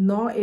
9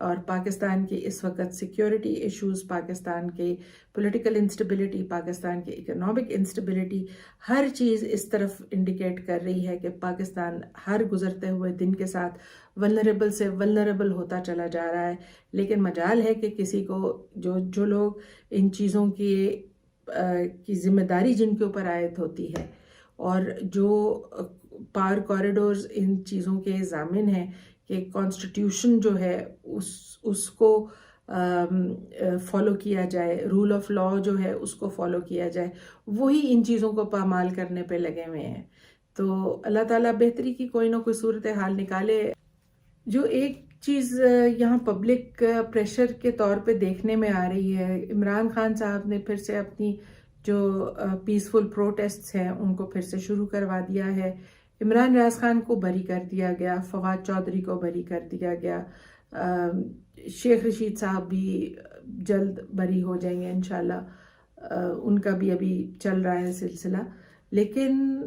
اور پاکستان کی اس وقت سیکیورٹی ایشوز، پاکستان کے پولیٹیکل انسٹیبلٹی، پاکستان کی اکنامک انسٹیبلٹی، ہر چیز اس طرف انڈیکیٹ کر رہی ہے کہ پاکستان ہر گزرتے ہوئے دن کے ساتھ ولنریبل سے ولنریبل ہوتا چلا جا رہا ہے. لیکن مجال ہے کہ کسی کو جو لوگ ان چیزوں کی ذمہ داری جن کے اوپر عائد ہوتی ہے اور جو پار کوریڈورز ان چیزوں کے ضامن ہیں کہ کانسٹیٹیوشن جو ہے اس کو فالو کیا جائے، رول آف لا جو ہے اس کو فالو کیا جائے، وہی ان چیزوں کو پامال کرنے پہ لگے ہوئے ہیں. تو اللہ تعالیٰ بہتری کی کوئی نہ کوئی صورتحال نکالے. جو ایک چیز یہاں پبلک پریشر کے طور پہ دیکھنے میں آ رہی ہے، عمران خان صاحب نے پھر سے اپنی جو پیسفل پروٹیسٹس ہیں ان کو پھر سے شروع کروا دیا ہے. عمران ریاض خان کو بری کر دیا گیا، فواد چودھری کو بری کر دیا گیا، شیخ رشید صاحب بھی جلد بری ہو جائیں گے انشاءاللہ، ان کا بھی ابھی چل رہا ہے سلسلہ. لیکن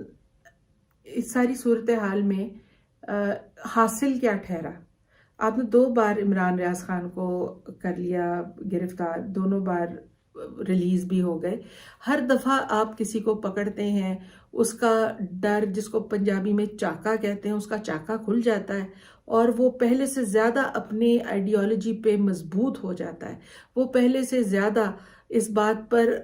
اس ساری صورتحال میں حاصل کیا ٹھہرا؟ آپ نے 2 بار عمران ریاض خان کو کر لیا گرفتار، دونوں بار ریلیز بھی ہو گئے. ہر دفعہ آپ کسی کو پکڑتے ہیں، اس کا ڈر، جس کو پنجابی میں چاکا کہتے ہیں، اس کا چاکا کھل جاتا ہے اور وہ پہلے سے زیادہ اپنی آئیڈیالوجی پہ مضبوط ہو جاتا ہے. وہ پہلے سے زیادہ اس بات پر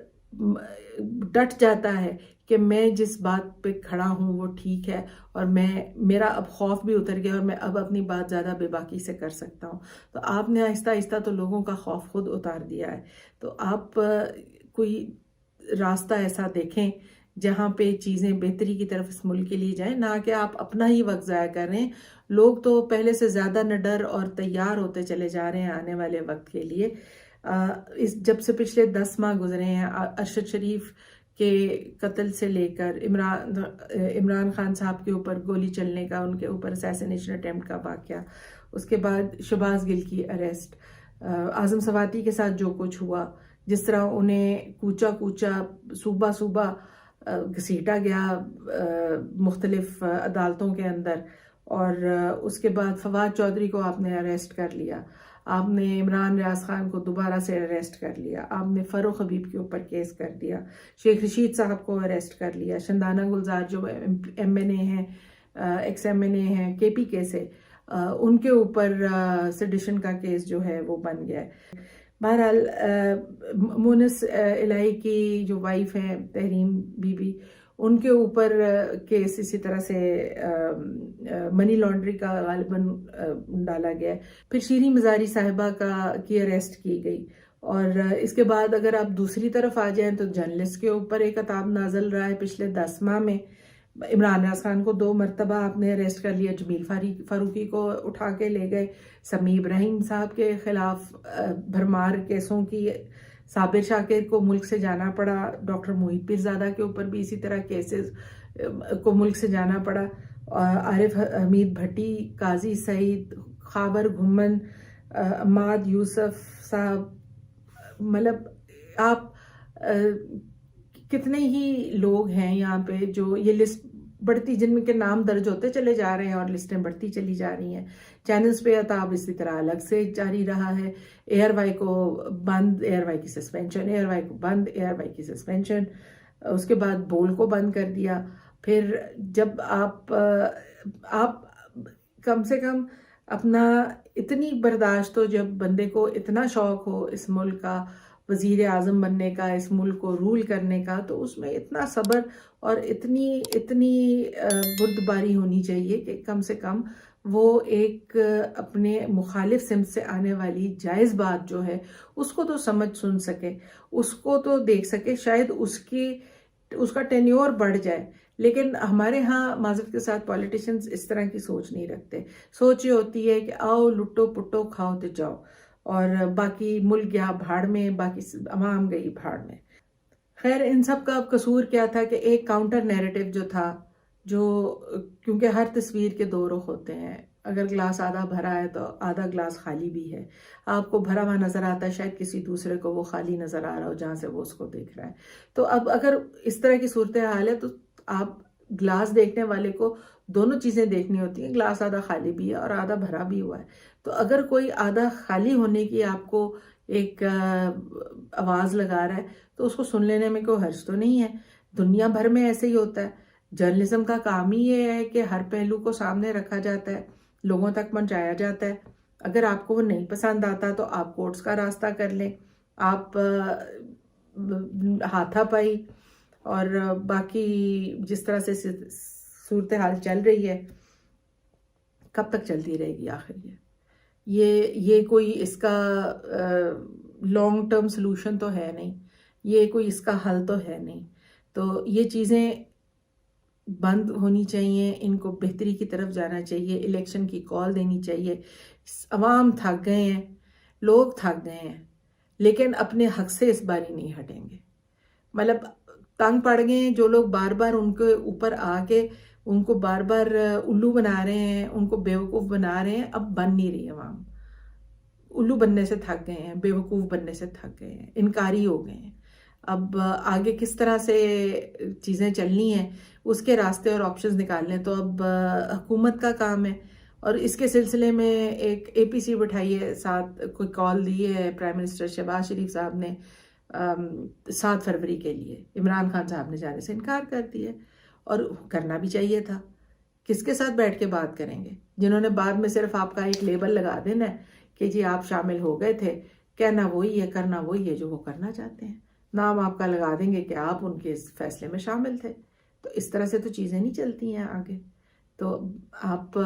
ڈٹ جاتا ہے کہ میں جس بات پہ کھڑا ہوں وہ ٹھیک ہے اور میرا اب خوف بھی اتر گیا اور میں اب اپنی بات زیادہ بے باکی سے کر سکتا ہوں. تو آپ نے آہستہ آہستہ تو لوگوں کا خوف خود اتار دیا ہے. تو آپ کوئی راستہ ایسا دیکھیں جہاں پہ چیزیں بہتری کی طرف اس ملک کے لیے جائیں، نہ کہ آپ اپنا ہی وقت ضائع کر رہے ہیں. لوگ تو پہلے سے زیادہ نڈر اور تیار ہوتے چلے جا رہے ہیں آنے والے وقت کے لیے. جب سے پچھلے 10 ماہ گزرے ہیں، ارشد شریف کے قتل سے لے کر عمران خان صاحب کے اوپر گولی چلنے کا، ان کے اوپر اسیسینیشن اٹیمپٹ کا واقعہ، اس کے بعد شہباز گل کی اریسٹ، اعظم سواتی کے ساتھ جو کچھ ہوا، جس طرح انہیں کوچا صوبہ گھسیٹا گیا مختلف عدالتوں کے اندر، اور اس کے بعد فواد چودھری کو آپ نے اریسٹ کر لیا، آپ نے عمران ریاض خان کو دوبارہ سے اریسٹ کر لیا، آپ نے فروخ حبیب کے اوپر کیس کر دیا، شیخ رشید صاحب کو اریسٹ کر لیا، شندانہ گلزار جو ایم این اے ہیں، ایکس ایم این اے ہیں کے پی کے سے، ان کے اوپر سیڈیشن کا کیس جو ہے وہ بن گیا ہے. بہرحال مونس الہی کی جو وائف ہیں تحریم بی بی، ان کے اوپر کیس اسی طرح سے منی لانڈری کا غالباً ڈالا گیا. پھر شیریں مزاری صاحبہ کی اریسٹ کی گئی. اور اس کے بعد اگر آپ دوسری طرف آ جائیں تو جرنلسٹ کے اوپر ایک عتاب نازل رہا ہے پچھلے 10 ماہ میں. عمران ریاض خان کو 2 مرتبہ آپ نے اریسٹ کر لیا، جمیل فاروقی کو اٹھا کے لے گئے، سمیع ابراہیم صاحب کے خلاف بھرمار کیسوں کی، صابر شاکر کو ملک سے جانا پڑا، ڈاکٹر محیط پیرزادہ کے اوپر بھی اسی طرح کیسز کو ملک سے جانا پڑا، عارف حمید بھٹی، قاضی سعید، خاور گھمن، عماد یوسف صاحب، مطلب آپ کتنے ہی لوگ ہیں یہاں پہ جو یہ لسٹ بڑھتی، جن کے نام درج ہوتے چلے جا رہے ہیں اور لسٹیں بڑھتی چلی جا رہی ہیں. چینلز پہ عتاب اسی طرح الگ سے جاری رہا ہے. ایئر وائی کو بند، ایئر وائی کی سسپینشن، ایئر وائی کو بند، ایئر وائی کی سسپینشن، اس کے بعد بول کو بند کر دیا. پھر جب آپ کم سے کم اپنا اتنی برداشت ہو، جب بندے کو اتنا شوق ہو اس ملک کا وزیر اعظم بننے کا، اس ملک کو رول کرنے کا، تو اس میں اتنا صبر اور اتنی بردباری ہونی چاہیے کہ کم سے کم وہ ایک اپنے مخالف سمت سے آنے والی جائز بات جو ہے اس کو تو سن سکے، اس کو تو دیکھ سکے، شاید اس کا ٹینیور بڑھ جائے. لیکن ہمارے ہاں معذرت کے ساتھ پولیٹیشنز اس طرح کی سوچ نہیں رکھتے. سوچ یہ ہوتی ہے کہ آؤ لٹو پٹو کھاؤ تو جاؤ، اور باقی ملک گیا بھاڑ میں، باقی عوام گئی بھاڑ میں. خیر، ان سب کا قصور کیا تھا کہ ایک کاؤنٹر نیریٹو جو تھا، جو کیونکہ ہر تصویر کے 2 رخ ہوتے ہیں، اگر گلاس آدھا بھرا ہے تو آدھا گلاس خالی بھی ہے. آپ کو بھرا ہوا نظر آتا ہے، شاید کسی دوسرے کو وہ خالی نظر آ رہا ہو جہاں سے وہ اس کو دیکھ رہا ہے. تو اب اگر اس طرح کی صورتحال ہے تو آپ گلاس دیکھنے والے کو دونوں چیزیں دیکھنی ہوتی ہیں، گلاس آدھا خالی بھی ہے اور آدھا بھرا بھی ہوا ہے. تو اگر کوئی آدھا خالی ہونے کی آپ کو ایک آواز لگا رہا ہے تو اس کو سن لینے میں کوئی حرج تو نہیں ہے. دنیا بھر میں ایسے ہی ہوتا ہے. جرنلزم کا کام ہی یہ ہے کہ ہر پہلو کو سامنے رکھا جاتا ہے, لوگوں تک پہنچایا جاتا ہے. اگر آپ کو وہ نہیں پسند آتا تو آپ کورٹس کا راستہ کر لیں, آپ ہاتھا پائی اور باقی جس طرح سے صورتحال چل رہی ہے کب تک چلتی رہے گی آخر یہ کوئی اس کا لانگ ٹرم سلوشن تو ہے نہیں, یہ کوئی اس کا حل تو ہے نہیں. تو یہ چیزیں بند ہونی چاہیے, ان کو بہتری کی طرف جانا چاہیے, الیکشن کی کال دینی چاہیے. عوام تھک گئے ہیں, لوگ تھک گئے ہیں, لیکن اپنے حق سے اس باری نہیں ہٹیں گے. مطلب تنگ پڑ گئے ہیں جو لوگ بار بار ان کے اوپر آ کے ان کو بار بار الو بنا رہے ہیں, ان کو بیوقوف بنا رہے ہیں. اب بن نہیں رہی عوام, الو بننے سے تھک گئے ہیں, بیوقوف بننے سے تھک گئے ہیں, انکاری ہو گئے ہیں. اب آگے کس طرح سے چیزیں چلنی ہیں اس کے راستے اور آپشنز نکالنے تو اب حکومت کا کام ہے. اور اس کے سلسلے میں ایک اے پی سی بٹھائی ہے, ساتھ کوئی کال دی ہے پرائم منسٹر شہباز شریف صاحب نے 7 فروری کے لیے. عمران خان صاحب نے جانے سے انکار کر دیا, اور کرنا بھی چاہیے تھا. کس کے ساتھ بیٹھ کے بات کریں گے جنہوں نے بعد میں صرف آپ کا ایک لیبل لگا دینا ہے کہ جی آپ شامل ہو گئے تھے. کہنا وہی ہے, کرنا وہی ہے جو وہ کرنا چاہتے ہیں. نام آپ کا لگا دیں گے کہ آپ ان کے اس فیصلے میں شامل تھے. تو اس طرح سے تو چیزیں نہیں چلتی ہیں آگے. تو آپ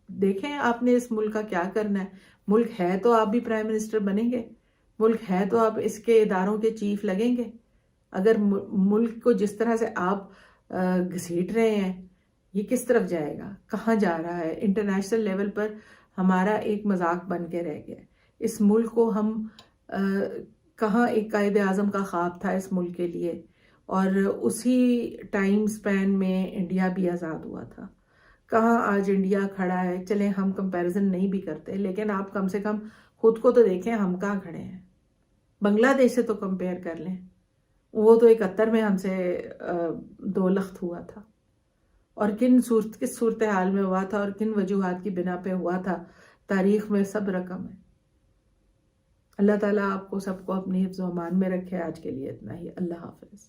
دیکھیں آپ نے اس ملک کا کیا کرنا ہے. ملک ہے تو آپ بھی پرائم منسٹر بنیں گے, ملک ہے تو آپ اس کے اداروں کے چیف لگیں گے. اگر ملک کو جس طرح سے آپ گھسیٹ رہے ہیں یہ کس طرف جائے گا, کہاں جا رہا ہے؟ انٹرنیشنل لیول پر ہمارا ایک مذاق بن کے رہ گیا. اس ملک کو ہم کہاں ایک قائد اعظم کا خواب تھا اس ملک کے لیے, اور اسی ٹائم سپین میں انڈیا بھی آزاد ہوا تھا. کہاں آج انڈیا کھڑا ہے؟ چلیں ہم کمپیریزن نہیں بھی کرتے, لیکن آپ کم سے کم خود کو تو دیکھیں ہم کہاں کھڑے ہیں. بنگلہ دیش سے تو کمپیئر کر لیں, وہ تو 71 میں ہم سے 2 لخت ہوا تھا, اور کس صورتحال میں ہوا تھا اور کن وجوہات کی بنا پہ ہوا تھا, تاریخ میں سب رقم ہے. اللہ تعالیٰ آپ کو سب کو اپنی حفظ و امان میں رکھے. آج کے لیے اتنا ہی. اللہ حافظ.